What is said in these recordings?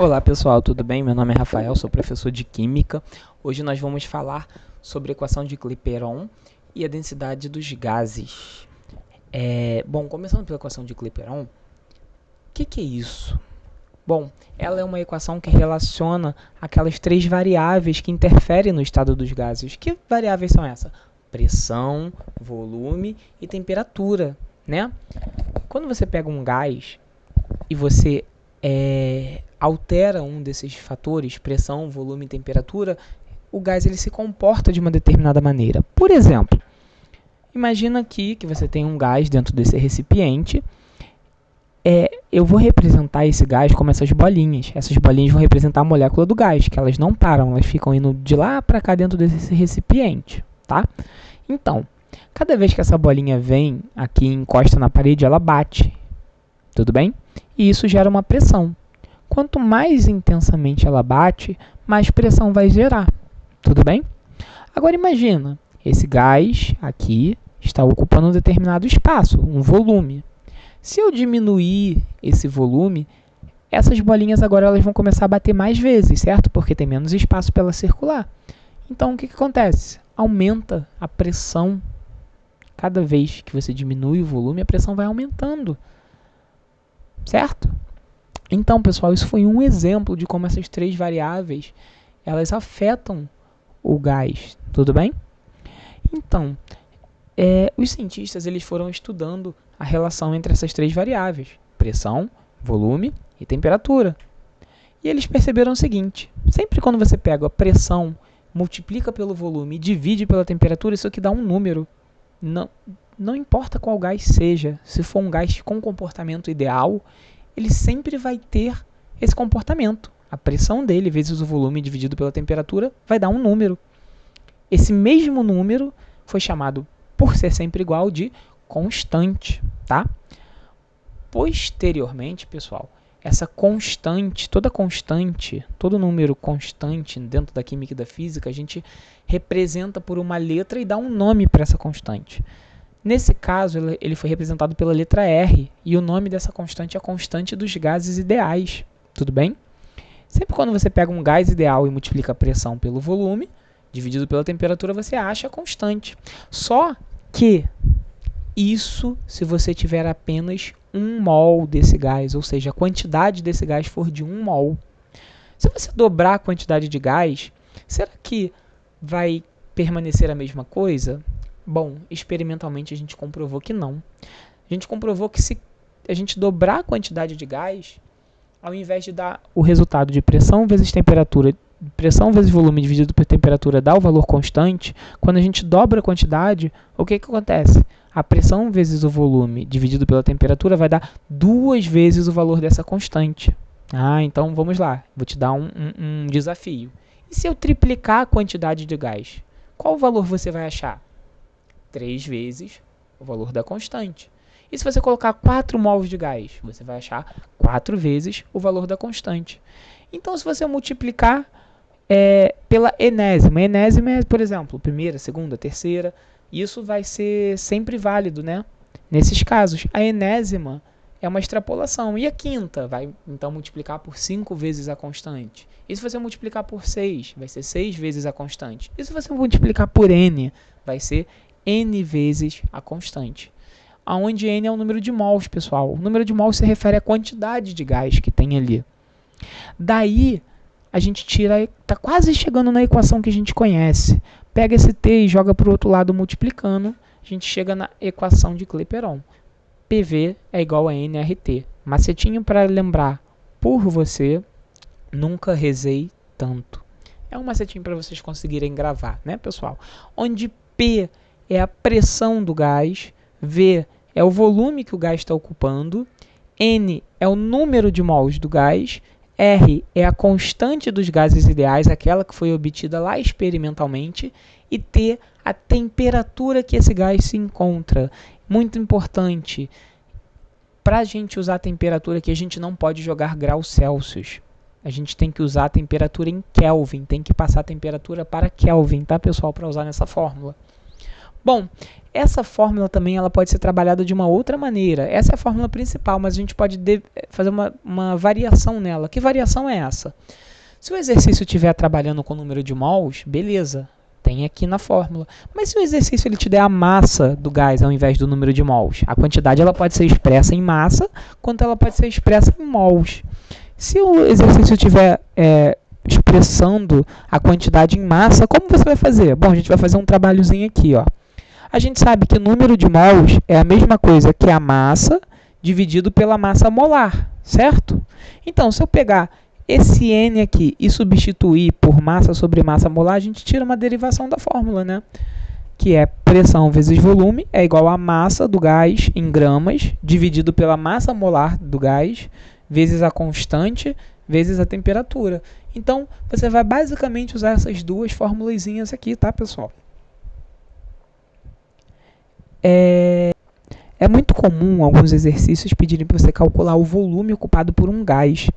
Olá pessoal, tudo bem? Meu nome é Rafael, sou professor de Química. Hoje nós vamos falar sobre a equação de Clapeyron e a densidade dos gases. Começando pela equação de Clapeyron, o que é isso? Bom, ela é uma equação que relaciona aquelas três variáveis que interferem no estado dos gases. Que variáveis são essas? Pressão, volume e temperatura, né? Quando você pega um gás e você altera um desses fatores, pressão, volume e temperatura, o gás ele se comporta de uma determinada maneira. Por exemplo, imagina aqui que você tem um gás dentro desse recipiente. Eu vou representar esse gás como essas bolinhas. Essas bolinhas vão representar a molécula do gás, que elas não param, elas ficam indo de lá para cá dentro desse recipiente, tá? Então, cada vez que essa bolinha vem aqui e encosta na parede, ela bate, tudo bem? E isso gera uma pressão. Quanto mais intensamente ela bate, mais pressão vai gerar, tudo bem? Agora imagina, esse gás aqui está ocupando um determinado espaço, um volume. Se eu diminuir esse volume, essas bolinhas agora elas vão começar a bater mais vezes, certo? Porque tem menos espaço para ela circular. Então, o que acontece? Aumenta a pressão. Cada vez que você diminui o volume, a pressão vai aumentando, certo? Então, pessoal, isso foi um exemplo de como essas três variáveis elas afetam o gás, tudo bem? Então, os cientistas eles foram estudando a relação entre essas três variáveis, pressão, volume e temperatura. E eles perceberam o seguinte, sempre quando você pega a pressão, multiplica pelo volume e divide pela temperatura, isso aqui dá um número. Não importa qual gás seja, se for um gás com comportamento ideal, ele sempre vai ter esse comportamento. A pressão dele vezes o volume dividido pela temperatura vai dar um número. Esse mesmo número foi chamado, por ser sempre igual, de constante, tá? Posteriormente, pessoal, essa constante, todo número constante dentro da química e da física, a gente representa por uma letra e dá um nome para essa constante. Nesse caso, ele foi representado pela letra R, e o nome dessa constante é a constante dos gases ideais, tudo bem? Sempre quando você pega um gás ideal e multiplica a pressão pelo volume, dividido pela temperatura, você acha a constante. Só que isso se você tiver apenas 1 mol desse gás, ou seja, a quantidade desse gás for de 1 mol. Se você dobrar a quantidade de gás, será que vai permanecer a mesma coisa? Bom, experimentalmente a gente comprovou que não. A gente comprovou que se a gente dobrar a quantidade de gás, ao invés de dar o resultado de pressão vezes temperatura, pressão vezes volume dividido por temperatura dá o valor constante, quando a gente dobra a quantidade, o que acontece? A pressão vezes o volume dividido pela temperatura vai dar 2 vezes o valor dessa constante. Então vamos lá, vou te dar um desafio. E se eu triplicar a quantidade de gás? Qual o valor você vai achar? 3 vezes o valor da constante. E se você colocar 4 mols de gás, você vai achar 4 vezes o valor da constante. Então, se você multiplicar pela enésima é, por exemplo, primeira, segunda, terceira, isso vai ser sempre válido, né? Nesses casos, a enésima é uma extrapolação. E a quinta vai, então, multiplicar por 5 vezes a constante. E se você multiplicar por 6, vai ser 6 vezes a constante. E se você multiplicar por n, vai ser n vezes a constante. Onde n é o número de mols, pessoal. O número de mols se refere à quantidade de gás que tem ali. Daí, a gente está quase chegando na equação que a gente conhece. Pega esse t e joga para o outro lado multiplicando, a gente chega na equação de Clapeyron. PV é igual a nRT. Macetinho para lembrar, por você, nunca rezei tanto. É um macetinho para vocês conseguirem gravar, né, pessoal? Onde P é a pressão do gás, V é o volume que o gás está ocupando, N é o número de mols do gás, R é a constante dos gases ideais, aquela que foi obtida lá experimentalmente, e T, a temperatura que esse gás se encontra. Muito importante, para a gente usar a temperatura aqui, a gente não pode jogar graus Celsius. A gente tem que usar a temperatura em Kelvin, tem que passar a temperatura para Kelvin, tá, pessoal, para usar nessa fórmula. Bom, essa fórmula também ela pode ser trabalhada de uma outra maneira. Essa é a fórmula principal, mas a gente pode fazer uma variação nela. Que variação é essa? Se o exercício estiver trabalhando com o número de mols, beleza, tem aqui na fórmula. Mas se o exercício ele te der a massa do gás ao invés do número de mols, a quantidade ela pode ser expressa em massa, quanto ela pode ser expressa em mols. Se o exercício estiver expressando a quantidade em massa, como você vai fazer? Bom, a gente vai fazer um trabalhozinho aqui, ó. A gente sabe que o número de mols é a mesma coisa que a massa dividido pela massa molar, certo? Então, se eu pegar esse N aqui e substituir por massa sobre massa molar, a gente tira uma derivação da fórmula, né? Que é pressão vezes volume é igual a massa do gás em gramas dividido pela massa molar do gás vezes a constante vezes a temperatura. Então, você vai basicamente usar essas duas formulazinhas aqui, tá, pessoal? É muito comum alguns exercícios pedirem para você calcular o volume ocupado por um gás.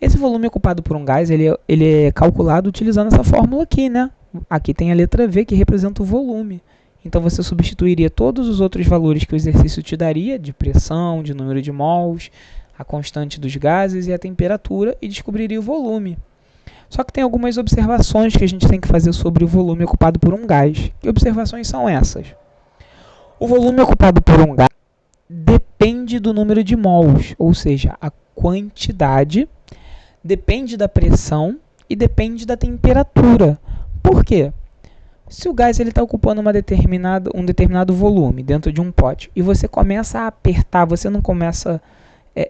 Esse volume ocupado por um gás, ele é calculado utilizando essa fórmula aqui, né? Aqui tem a letra V, que representa o volume. Então, você substituiria todos os outros valores que o exercício te daria, de pressão, de número de mols, a constante dos gases e a temperatura, e descobriria o volume. Só que tem algumas observações que a gente tem que fazer sobre o volume ocupado por um gás. Que observações são essas? O volume ocupado por um gás depende do número de mols, ou seja, a quantidade depende da pressão e depende da temperatura. Por quê? Se o gás está ocupando um determinado volume dentro de um pote e você começa a apertar, você não começa...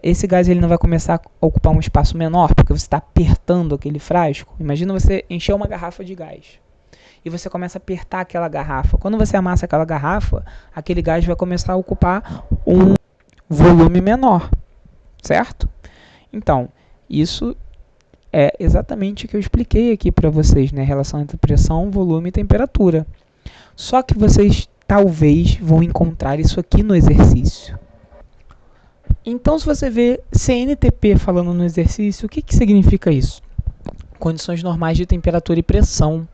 esse gás ele não vai começar a ocupar um espaço menor, porque você está apertando aquele frasco. Imagina você encher uma garrafa de gás e você começa a apertar aquela garrafa. Quando você amassa aquela garrafa, aquele gás vai começar a ocupar um volume menor, certo? Então, isso é exatamente o que eu expliquei aqui para vocês, né? A relação entre pressão, volume e temperatura. Só que vocês talvez vão encontrar isso aqui no exercício. Então, se você vê CNTP falando no exercício, o que significa isso? Condições normais de temperatura e pressão,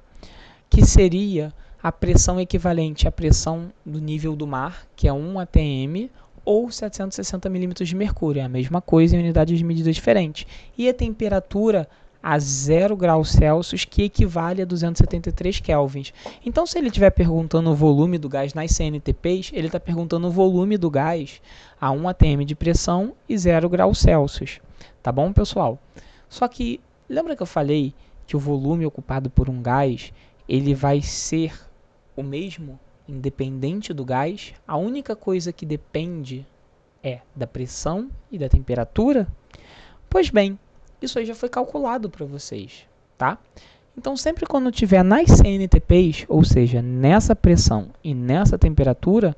que seria a pressão equivalente à pressão do nível do mar, que é 1 atm, ou 760 milímetros de mercúrio, é a mesma coisa em unidades de medida diferentes. E a temperatura a 0 graus Celsius, que equivale a 273 kelvins. Então, se ele estiver perguntando o volume do gás nas CNTPs, ele está perguntando o volume do gás a 1 atm de pressão e 0 graus Celsius. Tá bom, pessoal? Só que, lembra que eu falei que o volume ocupado por um gás ele vai ser o mesmo, independente do gás? A única coisa que depende é da pressão e da temperatura? Pois bem, isso aí já foi calculado para vocês, tá? Então, sempre quando tiver nas CNTPs, ou seja, nessa pressão e nessa temperatura,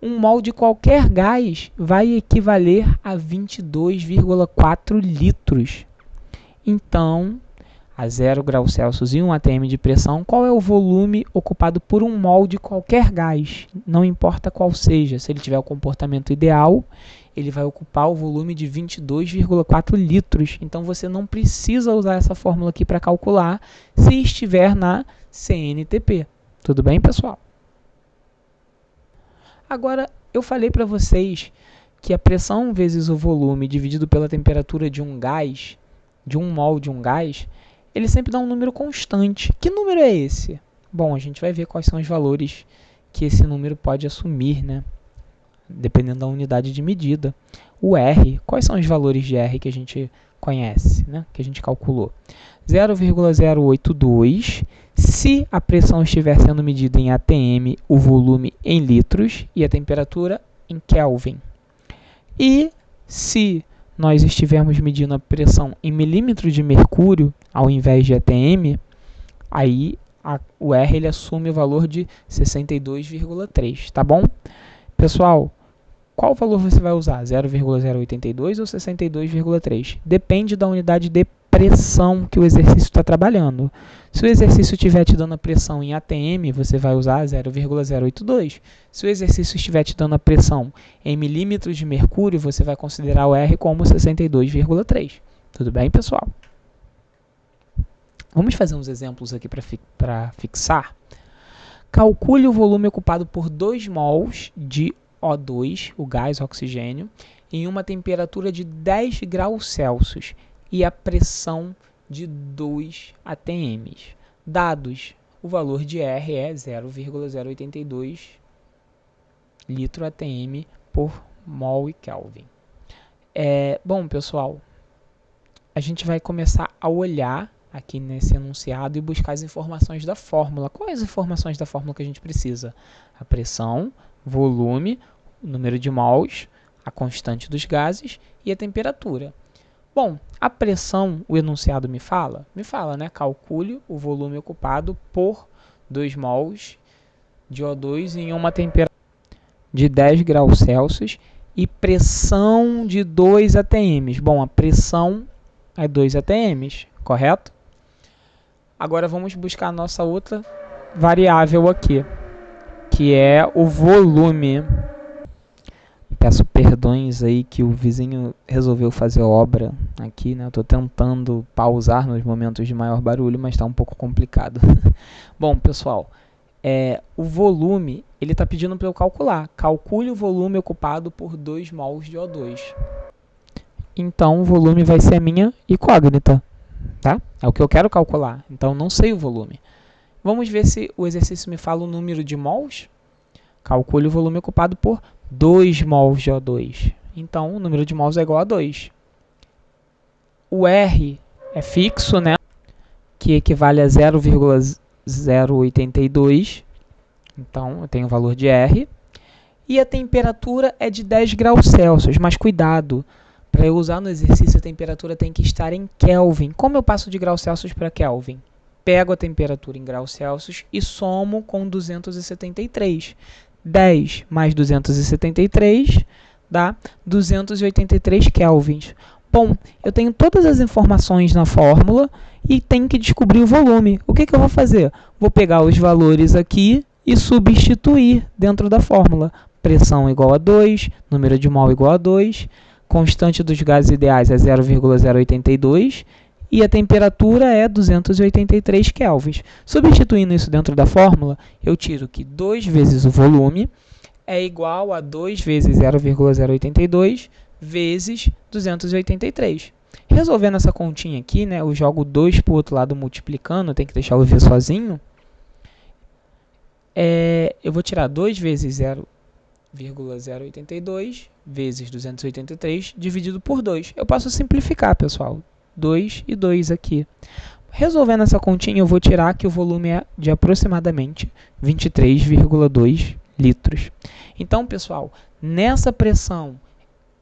um mol de qualquer gás vai equivaler a 22,4 litros. Então, a 0 graus Celsius e 1 atm de pressão, qual é o volume ocupado por um mol de qualquer gás? Não importa qual seja, se ele tiver o comportamento ideal, ele vai ocupar o volume de 22,4 litros. Então, você não precisa usar essa fórmula aqui para calcular se estiver na CNTP. Tudo bem, pessoal? Agora, eu falei para vocês que a pressão vezes o volume dividido pela temperatura de um gás, de um mol de um gás, ele sempre dá um número constante. Que número é esse? Bom, a gente vai ver quais são os valores que esse número pode assumir, né? Dependendo da unidade de medida. O R, quais são os valores de R que a gente conhece, né? Que a gente calculou? 0,082 se a pressão estiver sendo medida em atm, o volume em litros e a temperatura em Kelvin. E se nós estivermos medindo a pressão em milímetros de mercúrio, ao invés de atm, aí o R ele assume o valor de 62,3, tá bom? Pessoal, qual valor você vai usar? 0,082 ou 62,3? Depende da unidade de pressão que o exercício está trabalhando. Se o exercício estiver te dando a pressão em atm, você vai usar 0,082. Se o exercício estiver te dando a pressão em milímetros de mercúrio, você vai considerar o R como 62,3. Tudo bem, pessoal? Vamos fazer uns exemplos aqui para fixar. Calcule o volume ocupado por 2 mols de O2, o gás oxigênio, em uma temperatura de 10 graus Celsius e a pressão de 2 atm. Dados: o valor de R é 0,082 litro atm por mol e Kelvin. Bom, pessoal, a gente vai começar a olhar aqui nesse enunciado e buscar as informações da fórmula. Quais as informações da fórmula que a gente precisa? A pressão, volume, o número de mols, a constante dos gases e a temperatura. Bom, a pressão, o enunciado me fala, né? Calcule o volume ocupado por 2 mols de O2 em uma temperatura de 10 graus Celsius e pressão de 2 atm. Bom, a pressão é 2 atm, correto? Agora vamos buscar a nossa outra variável aqui, que é o volume. Peço perdões aí que o vizinho resolveu fazer obra aqui, né? Eu estou tentando pausar nos momentos de maior barulho, mas está um pouco complicado. Bom, pessoal, o volume, ele está pedindo para eu calcular. Calcule o volume ocupado por 2 mols de O2. Então, o volume vai ser a minha incógnita, tá? É o que eu quero calcular, então não sei o volume. Vamos ver se o exercício me fala o número de mols. Calcule o volume ocupado por 2 mols de O2. Então, o número de mols é igual a 2. O R é fixo, né? Que equivale a 0,082. Então, eu tenho o valor de R. E a temperatura é de 10 graus Celsius. Mas cuidado, para eu usar no exercício, a temperatura tem que estar em Kelvin. Como eu passo de graus Celsius para Kelvin? Pego a temperatura em graus Celsius e somo com 273. 10 mais 273 dá 283 kelvins. Bom, eu tenho todas as informações na fórmula e tenho que descobrir o volume. O que eu vou fazer? Vou pegar os valores aqui e substituir dentro da fórmula. Pressão igual a 2, número de mol igual a 2, constante dos gases ideais é 0,082 e a temperatura é 283 kelvins. Substituindo isso dentro da fórmula, eu tiro que 2 vezes o volume é igual a 2 vezes 0,082 vezes 283. Resolvendo essa continha aqui, né, eu jogo 2 para o outro lado multiplicando, tem que deixar o v sozinho. Eu vou tirar 2 vezes 0,082 vezes 283 dividido por 2. Eu posso simplificar, pessoal. 2 e 2 aqui. Resolvendo essa continha, eu vou tirar que o volume é de aproximadamente 23,2 litros. Então, pessoal, nessa pressão,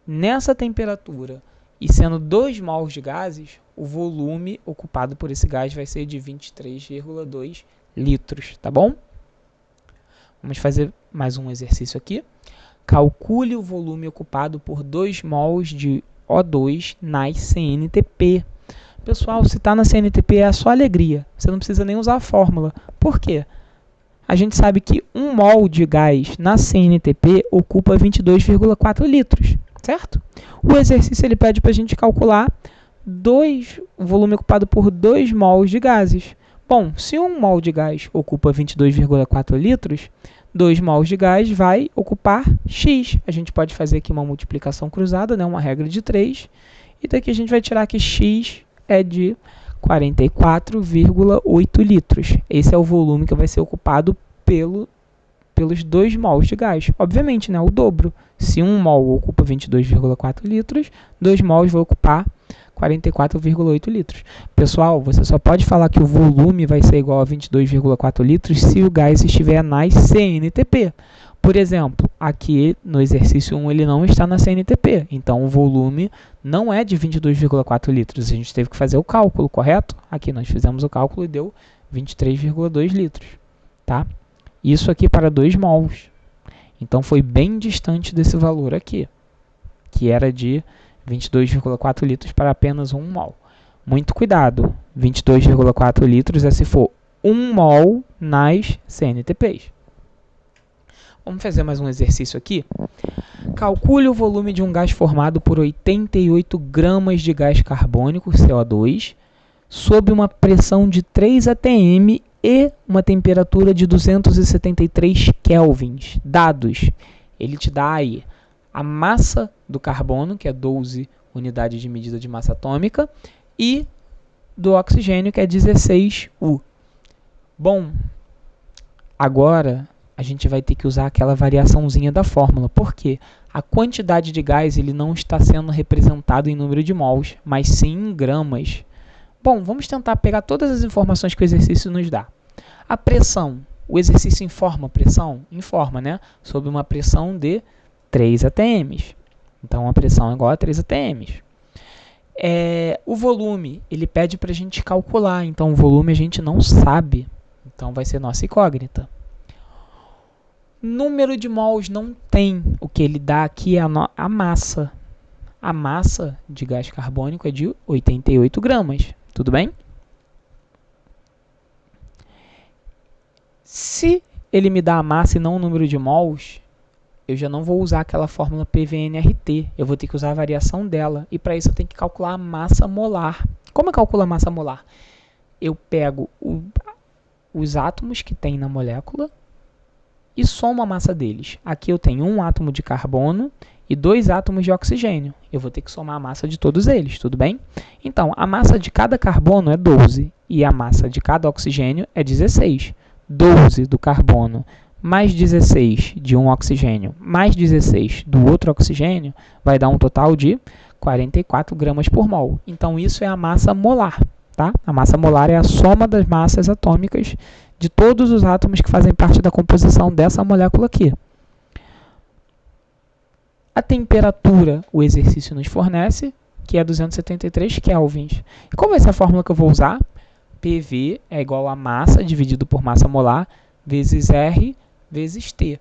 nessa temperatura e sendo 2 mols de gases, o volume ocupado por esse gás vai ser de 23,2 litros, tá bom? Vamos fazer mais um exercício aqui. Calcule o volume ocupado por 2 mols de O2 nas CNTP. Pessoal, se está na CNTP é só alegria. Você não precisa nem usar a fórmula. Por quê? A gente sabe que 1 mol de gás na CNTP ocupa 22,4 litros, certo? O exercício ele pede para a gente calcular o volume ocupado por 2 mols de gases. Bom, se 1 mol de gás ocupa 22,4 litros, 2 mols de gás vai ocupar X. A gente pode fazer aqui uma multiplicação cruzada, né? Uma regra de 3. E daqui a gente vai tirar que X é de 44,8 litros. Esse é o volume que vai ser ocupado pelos 2 mols de gás. Obviamente, né? O dobro. Se 1 mol ocupa 22,4 litros, 2 mols vão ocupar 44,8 litros. Pessoal, você só pode falar que o volume vai ser igual a 22,4 litros se o gás estiver nas CNTP. Por exemplo, aqui no exercício 1 ele não está na CNTP, então o volume não é de 22,4 litros. A gente teve que fazer o cálculo, correto? Aqui nós fizemos o cálculo e deu 23,2 litros. Tá? Isso aqui para 2 mols. Então foi bem distante desse valor aqui, que era de 22,4 litros para apenas 1 mol. Muito cuidado, 22,4 litros é se for 1 mol nas CNTPs. Vamos fazer mais um exercício aqui. Calcule o volume de um gás formado por 88 gramas de gás carbônico, CO2, sob uma pressão de 3 atm e uma temperatura de 273 kelvins. Dados, ele te dá aí a massa do carbono, que é 12 unidades de medida de massa atômica, e do oxigênio, que é 16 U. Bom, agora a gente vai ter que usar aquela variaçãozinha da fórmula. Por quê? A quantidade de gás ele não está sendo representado em número de mols, mas sim em gramas. Bom, vamos tentar pegar todas as informações que o exercício nos dá. A pressão. O exercício informa a pressão? Informa, né? Sob uma pressão de 3 atms. Então, a pressão é igual a 3 atms. O volume, ele pede para a gente calcular. Então, o volume a gente não sabe. Então, vai ser nossa incógnita. Número de mols não tem. O que ele dá aqui é a massa. A massa de gás carbônico é de 88 gramas. Tudo bem? Se ele me dá a massa e não o número de mols, eu já não vou usar aquela fórmula PVNRT. Eu vou ter que usar a variação dela. E para isso eu tenho que calcular a massa molar. Como eu calculo a massa molar? Eu pego os átomos que tem na molécula e somo a massa deles. Aqui eu tenho um átomo de carbono e 2 átomos de oxigênio. Eu vou ter que somar a massa de todos eles, tudo bem? Então, a massa de cada carbono é 12 e a massa de cada oxigênio é 16. 12 do carbono mais 16 de um oxigênio mais 16 do outro oxigênio vai dar um total de 44 gramas por mol. Então, isso é a massa molar. Tá? A massa molar é a soma das massas atômicas de todos os átomos que fazem parte da composição dessa molécula aqui. A temperatura o exercício nos fornece, que é 273 kelvins. E qual vai ser a fórmula que eu vou usar? PV é igual a massa dividido por massa molar vezes R vezes T.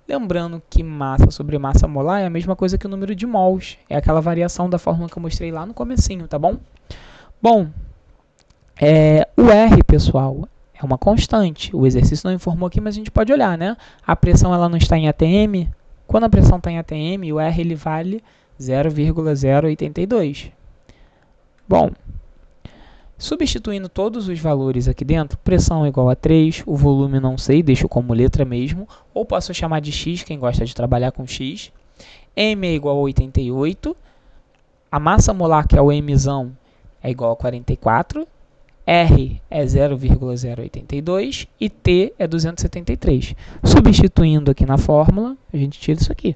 Lembrando que massa sobre massa molar é a mesma coisa que o número de mols. É aquela variação da fórmula que eu mostrei lá no comecinho, tá bom? Bom, o R, pessoal, é uma constante. O exercício não informou aqui, mas a gente pode olhar, né? A pressão ela não está em atm. Quando a pressão está em atm, o R ele vale 0,082. Bom, substituindo todos os valores aqui dentro, pressão é igual a 3, o volume não sei, deixo como letra mesmo, ou posso chamar de X, quem gosta de trabalhar com X. M é igual a 88, a massa molar, que é o Mzão, é igual a 44, R é 0,082 e T é 273. Substituindo aqui na fórmula, a gente tira isso aqui.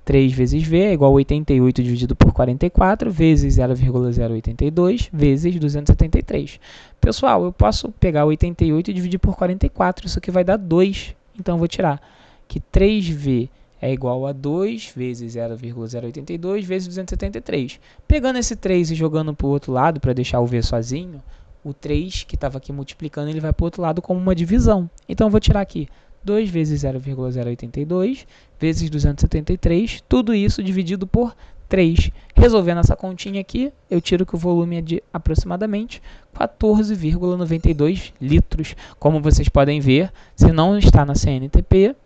3 vezes V é igual a 88 dividido por 44, vezes 0,082, vezes 273. Pessoal, eu posso pegar 88 e dividir por 44, isso aqui vai dar 2. Então, eu vou tirar que 3V é igual a 2 vezes 0,082 vezes 273. Pegando esse 3 e jogando para o outro lado, para deixar o V sozinho, o 3 que estava aqui multiplicando, ele vai para o outro lado como uma divisão. Então, eu vou tirar aqui 2 vezes 0,082 vezes 273, tudo isso dividido por 3. Resolvendo essa continha aqui, eu tiro que o volume é de aproximadamente 14,92 litros. Como vocês podem ver, se não está na CNTP,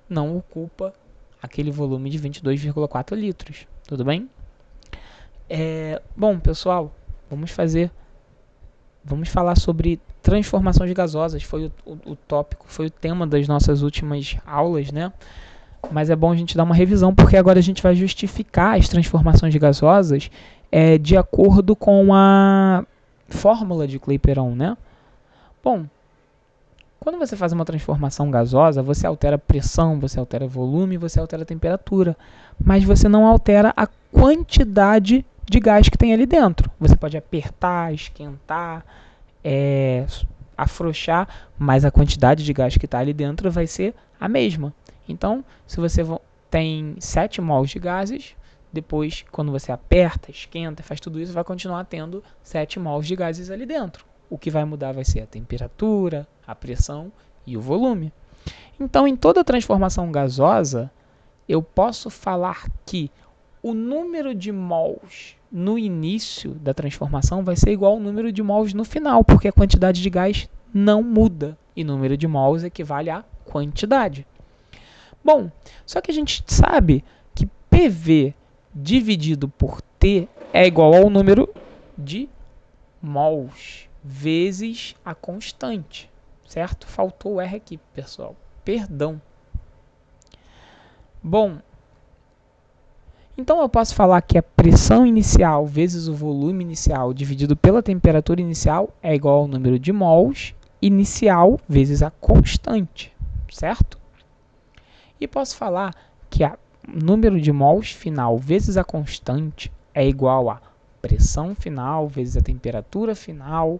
não ocupa aquele volume de 22,4 litros. Tudo bem? Bom, pessoal, vamos falar sobre transformações gasosas. Foi o tópico, foi o tema das nossas últimas aulas, né? Mas é bom a gente dar uma revisão, porque agora a gente vai justificar as transformações gasosas de acordo com a fórmula de Clapeyron, né? Bom, quando você faz uma transformação gasosa, você altera a pressão, você altera o volume, você altera a temperatura, mas você não altera a quantidade de gás que tem ali dentro. Você pode apertar, esquentar, afrouxar, mas a quantidade de gás que está ali dentro vai ser a mesma. Então, se você tem 7 mols de gases, depois, quando você aperta, esquenta, faz tudo isso, vai continuar tendo 7 mols de gases ali dentro. O que vai mudar vai ser a temperatura, a pressão e o volume. Então, em toda transformação gasosa, eu posso falar que o número de mols no início da transformação vai ser igual ao número de mols no final, porque a quantidade de gás não muda. E número de mols equivale à quantidade. Bom, só que a gente sabe que PV dividido por T é igual ao número de mols vezes a constante. certo? Faltou o R aqui, pessoal. Perdão. Bom, então eu posso falar que a pressão inicial vezes o volume inicial dividido pela temperatura inicial é igual ao número de mols inicial vezes a constante, certo? E posso falar que o número de mols final vezes a constante é igual a pressão final vezes a temperatura final,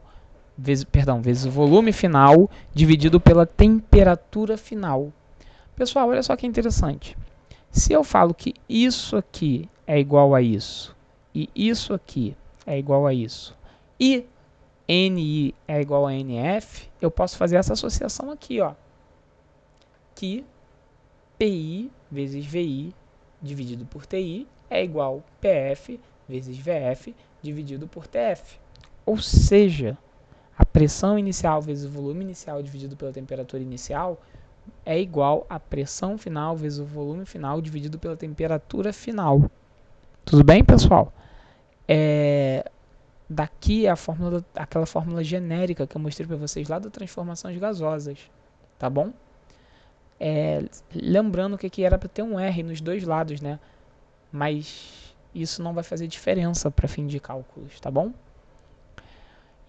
vezes o volume final dividido pela temperatura final. Pessoal, olha só que interessante. Se eu falo que isso aqui é igual a isso, e isso aqui é igual a isso, e NI é igual a NF, eu posso fazer essa associação aqui, ó, que PI vezes VI dividido por TI é igual a PF vezes VF dividido por TF. Ou seja, a pressão inicial vezes o volume inicial dividido pela temperatura inicial é igual a pressão final vezes o volume final dividido pela temperatura final. Tudo bem, pessoal? Daqui é aquela fórmula genérica que eu mostrei para vocês lá das transformações gasosas, tá bom? Lembrando que aqui era para ter um R nos dois lados, né? Mas isso não vai fazer diferença para fim de cálculos, tá bom?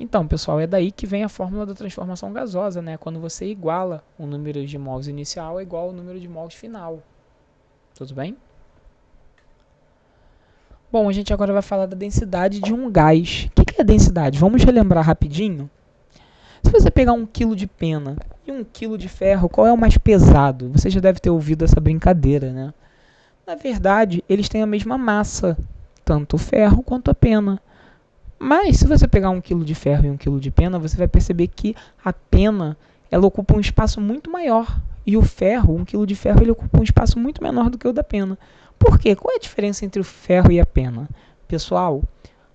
Então, pessoal, é daí que vem a fórmula da transformação gasosa, né? Quando você iguala o número de mols inicial é igual ao número de mols final. Tudo bem? Bom, a gente agora vai falar da densidade de um gás. O que é a densidade? Vamos relembrar rapidinho. Se você pegar 1 kg de pena e 1 kg de ferro, qual é o mais pesado? Você já deve ter ouvido essa brincadeira, né? Na verdade, eles têm a mesma massa, tanto o ferro quanto a pena. Mas, se você pegar 1 kg de ferro e 1 kg de pena, você vai perceber que a pena ela ocupa um espaço muito maior. E o ferro, 1 kg de ferro, ele ocupa um espaço muito menor do que o da pena. Por quê? Qual é a diferença entre o ferro e a pena? Pessoal,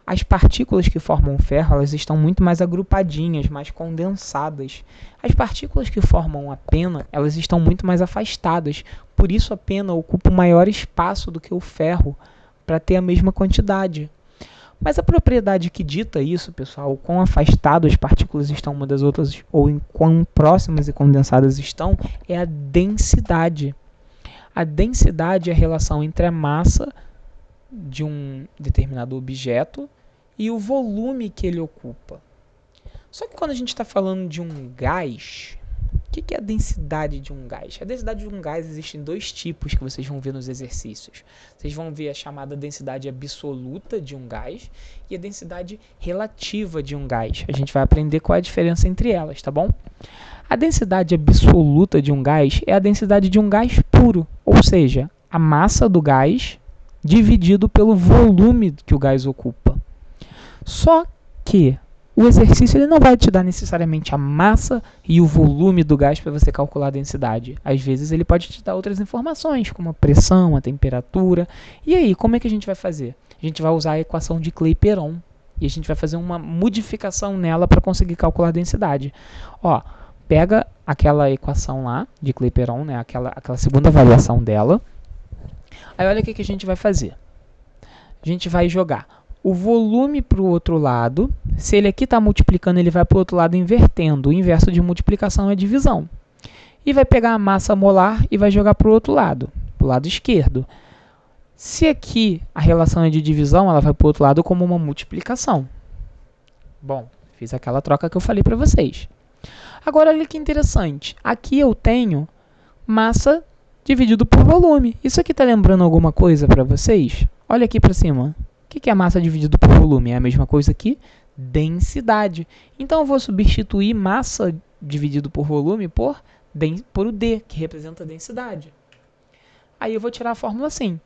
as partículas que formam o ferro, elas estão muito mais agrupadinhas, mais condensadas. As partículas que formam a pena, elas estão muito mais afastadas. Por isso a pena ocupa um maior espaço do que o ferro, para ter a mesma quantidade. Mas a propriedade que dita isso, pessoal, o quão afastadas as partículas estão umas das outras, ou em quão próximas e condensadas estão, é a densidade. A densidade é a relação entre a massa de um determinado objeto e o volume que ele ocupa. Só que quando a gente está falando de um gás, o que é a densidade de um gás? A densidade de um gás existe em dois tipos que vocês vão ver nos exercícios. Vocês vão ver a chamada densidade absoluta de um gás e a densidade relativa de um gás. A gente vai aprender qual é a diferença entre elas, tá bom? A densidade absoluta de um gás é a densidade de um gás puro, ou seja, a massa do gás dividido pelo volume que o gás ocupa. Só que o exercício ele não vai te dar necessariamente a massa e o volume do gás para você calcular a densidade. Às vezes ele pode te dar outras informações, como a pressão, a temperatura. E aí, como é que a gente vai fazer? A gente vai usar a equação de Clapeyron e a gente vai fazer uma modificação nela para conseguir calcular a densidade. Ó, pega aquela equação lá de Clapeyron, né, aquela segunda variação dela. Aí olha o que a gente vai fazer. A gente vai jogar o volume para o outro lado. Se ele aqui está multiplicando, ele vai para o outro lado invertendo. O inverso de multiplicação é divisão. E vai pegar a massa molar e vai jogar para o outro lado, para o lado esquerdo. Se aqui a relação é de divisão, ela vai para o outro lado como uma multiplicação. Bom, fiz aquela troca que eu falei para vocês. Agora, olha que interessante. Aqui eu tenho massa dividido por volume. Isso aqui está lembrando alguma coisa para vocês? Olha aqui para cima. O que é massa dividido por volume? É a mesma coisa que densidade. Então, eu vou substituir massa dividido por volume por o D, que representa a densidade. Aí eu vou tirar a fórmula assim.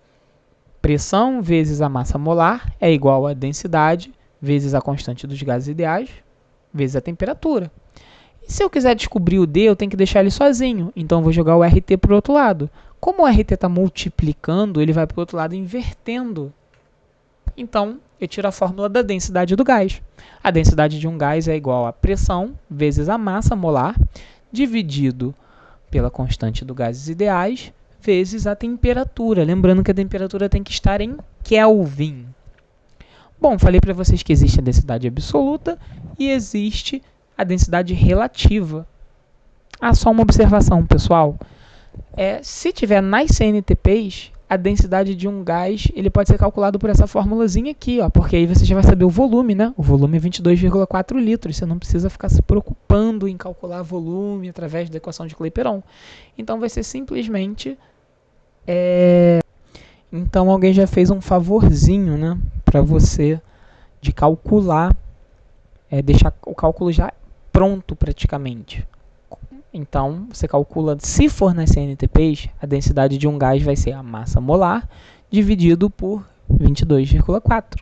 Pressão vezes a massa molar é igual a densidade vezes a constante dos gases ideais vezes a temperatura. E se eu quiser descobrir o D, eu tenho que deixar ele sozinho. Então, eu vou jogar o RT para o outro lado. Como o RT está multiplicando, ele vai para o outro lado invertendo. Então, eu tiro a fórmula da densidade do gás. A densidade de um gás é igual a pressão vezes a massa molar, dividido pela constante dos gases ideais, vezes a temperatura. Lembrando que a temperatura tem que estar em Kelvin. Bom, falei para vocês que existe a densidade absoluta e existe a densidade relativa. Só uma observação, pessoal. Se tiver nas CNTPs, a densidade de um gás ele pode ser calculado por essa formulazinha aqui, ó, porque aí você já vai saber o volume, né? O volume é 22,4 litros. Você não precisa ficar se preocupando em calcular volume através da equação de Clapeyron. Então vai ser simplesmente... Então alguém já fez um favorzinho, né, para você de calcular, deixar o cálculo já pronto praticamente. Então, você calcula, se for nas CNTPs, a densidade de um gás vai ser a massa molar dividido por 22,4,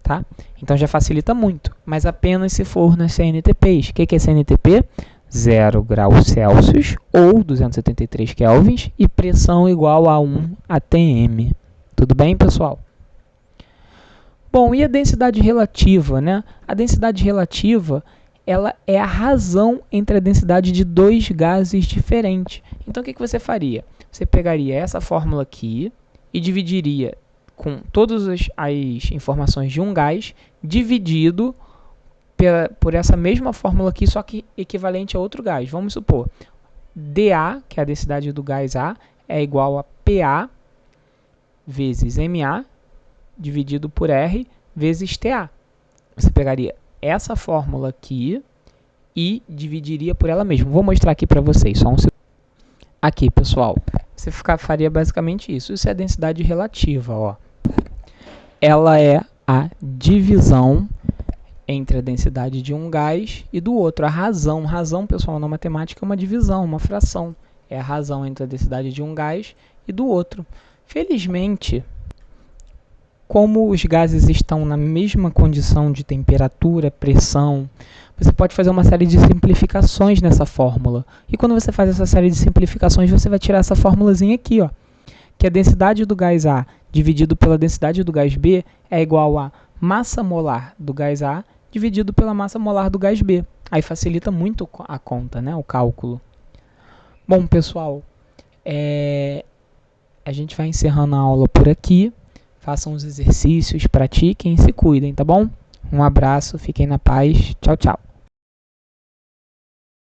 tá? Então, já facilita muito, mas apenas se for nas CNTPs. O que é CNTP? 0 graus Celsius ou 273 kelvins e pressão igual a 1 atm. Tudo bem, pessoal? Bom, e a densidade relativa, né? A densidade relativa, ela é a razão entre a densidade de dois gases diferentes. Então, o que você faria? Você pegaria essa fórmula aqui e dividiria com todas as informações de um gás, dividido por essa mesma fórmula aqui, só que equivalente a outro gás. Vamos supor, dA, que é a densidade do gás A, é igual a PA vezes MA, dividido por R, vezes TA. Você pegaria essa fórmula aqui e dividiria por ela mesma. Vou mostrar aqui para vocês, só um segundo. Aqui, pessoal, você faria basicamente isso. Isso é a densidade relativa, ó. Ela é a divisão entre a densidade de um gás e do outro. A razão, pessoal, na matemática é uma divisão, uma fração. É a razão entre a densidade de um gás e do outro. Felizmente, como os gases estão na mesma condição de temperatura, pressão, você pode fazer uma série de simplificações nessa fórmula. E quando você faz essa série de simplificações, você vai tirar essa formulazinha aqui, ó, que a densidade do gás A dividido pela densidade do gás B é igual a massa molar do gás A dividido pela massa molar do gás B. Aí facilita muito a conta, né, o cálculo. Bom, pessoal, a gente vai encerrando a aula por aqui. Façam os exercícios, pratiquem e se cuidem, tá bom? Um abraço, fiquem na paz. Tchau, tchau.